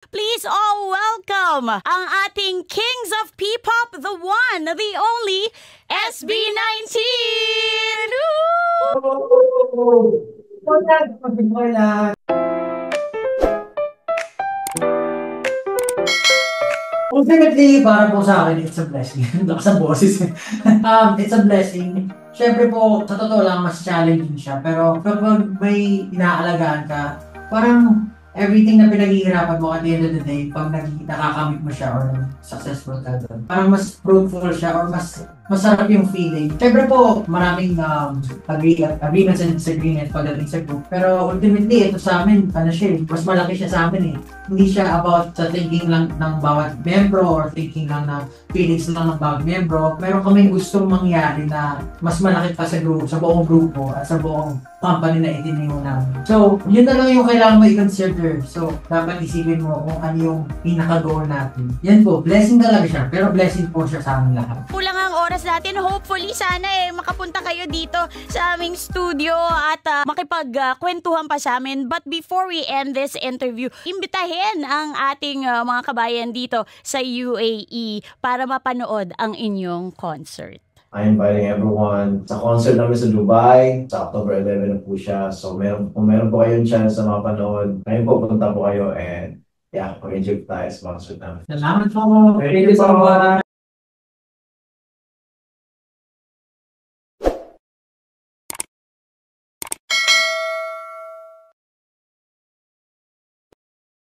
Please all welcome ang ating Kings of P-Pop, the one, the only, SB19! Ultimately, para po sa akin, it's a blessing. Lakas ang boses. It's a blessing. Siyempre po, sa totoo lang, mas challenging siya. Pero kapag may inaalagaan ka, parang everything na pinaghihirapan mo at the end of the day, pag nakakamit mo siya or successful ka doon, parang mas fruitful siya or mas masarap yung feeling. Siyempre po, maraming agreements and disagreements pagdating sa group. Pero ultimately, ito sa amin, mas malaki siya sa amin eh. Hindi siya about sa thinking lang ng bawat membro or thinking lang ng feelings lang ng bawat membro. Meron kaming gustong mangyari na mas malaki pa sa group, sa buong grupo at sa buong company na itiniyo namin. So, yun na lang yung kailangan mo i-consider. So, dapat isipin mo kung ano yung pinaka-goal natin. Yan po, blessing talaga siya. Pero blessing po siya sa amin lahat. Kulang ang oras natin. Hopefully, sana makapunta kayo dito sa aming studio at makipagkwentuhan pa sa amin. But before we end this interview, imbitahin ang ating mga kabayan dito sa UAE para mapanood ang inyong concert. I'm inviting everyone sa concert namin sa Dubai. Sa October 11 na po siya. So, kung meron po kayong chance na mapanood, ngayon po punta po kayo and yeah, mag-enjoy tayo sa concert namin. Salamat po. Thank you so much.